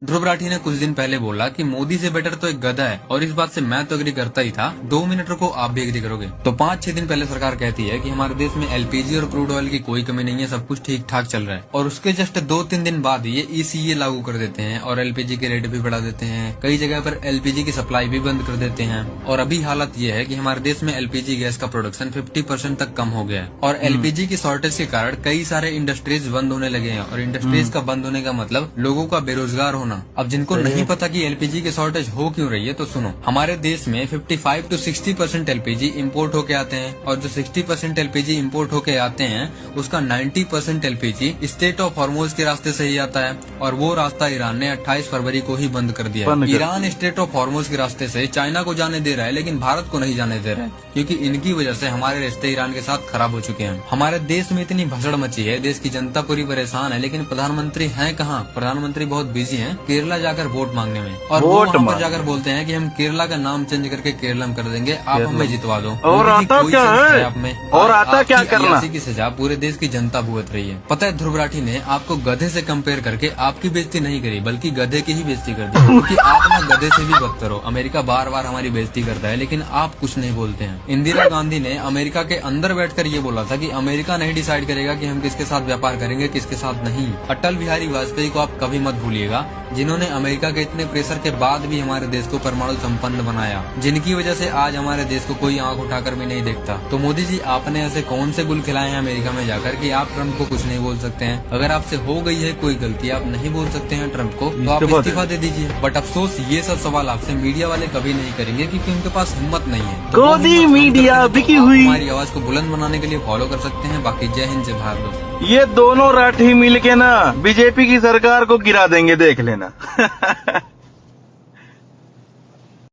ध्रुव राठी ने कुछ दिन पहले बोला कि मोदी से बेटर तो एक गधा है, और इस बात से मैं तो एग्री करता ही था। 2 मिनट रुको, आप भी एग्री करोगे। तो 5-6 दिन पहले सरकार कहती है कि हमारे देश में एलपीजी और क्रूड ऑयल की कोई कमी नहीं है, सब कुछ ठीक ठाक चल रहा है, और उसके जस्ट 2-3 दिन बाद ये ईसीए लागू कर देते हैं और एलपीजी के रेट भी बढ़ा देते हैं। कई जगह पर एलपीजी की सप्लाई भी बंद कर देते हैं, और अभी हालत ये है कि हमारे देश में एलपीजी गैस का प्रोडक्शन 50% तक कम हो गया है, और एलपीजी की शॉर्टेज के कारण कई सारे इंडस्ट्रीज बंद होने लगे हैं, और इंडस्ट्रीज का बंद होने का मतलब लोगों का बेरोजगार होना। अब जिनको नहीं पता कि एलपीजी की शॉर्टेज हो क्यों रही है, तो सुनो। हमारे देश में 55 to 60% एलपीजी इम्पोर्ट होके आते हैं, और जो 60% एलपीजी इम्पोर्ट होके आते हैं उसका 90% एलपीजी स्टेट ऑफ हॉर्मोज के रास्ते से ही आता है, और वो रास्ता ईरान ने 28 फरवरी को ही बंद कर दिया है। ईरान स्टेट ऑफ हॉर्मोज के रास्ते से चाइना को जाने दे रहा है, लेकिन भारत को नहीं जाने दे रहा है, क्योंकि इनकी वजह से हमारे रिश्ते ईरान के साथ खराब हो चुके हैं। हमारे देश में इतनी भसड़ मची है, देश की जनता पूरी परेशान है, लेकिन प्रधानमंत्री हैं कहाँ? प्रधानमंत्री बहुत बिजी हैं केरला जाकर वोट मांगने में, और वो वहाँ पर जाकर बोलते हैं कि हम केरला का नाम चेंज करके केरलम कर देंगे, आप हमें जितवा दो। और आता क्या है आप में, और आता क्या करना की सजा पूरे देश की जनता भुगत रही है। पता है, ध्रुव राठी ने आपको गधे से कंपेयर करके आपकी बेइज्जती नहीं करी, बल्कि गधे की ही बेइज्जती कर दी, क्योंकि आप ना गधे से भी बदतर हो। अमेरिका बार बार हमारी बेइज्जती करता है, लेकिन आप कुछ नहीं बोलते हैं। इंदिरा गांधी ने अमेरिका के अंदर बैठकर ये बोला था कि अमेरिका नहीं डिसाइड करेगा कि हम किसके साथ व्यापार करेंगे, किसके साथ नहीं। अटल बिहारी वाजपेयी को आप कभी मत भूलिएगा, जिन्होंने अमेरिका के इतने प्रेशर के बाद भी हमारे देश को परमाणु संपन्न बनाया, जिनकी वजह से आज हमारे देश को कोई आंख उठाकर भी नहीं देखता। तो मोदी जी, आपने ऐसे कौन से गुल खिलाए हैं अमेरिका में जाकर कि आप ट्रम्प को कुछ नहीं बोल सकते हैं? अगर आपसे हो गई है कोई गलती, आप नहीं बोल सकते हैं ट्रम्प को, तो आप इस्तीफा दे दीजिए। बट अफसोस, ये सब सवाल आपसे मीडिया वाले कभी नहीं करेंगे, क्योंकि उनके पास हिम्मत नहीं है। तो मीडिया बिकी हुई हमारी आवाज को बुलंद बनाने के लिए फॉलो कर सकते हैं। बाकी जय हिंद, जय भारत। ये दोनों राठी मिलके ना बीजेपी की सरकार को गिरा देंगे, देख लेना।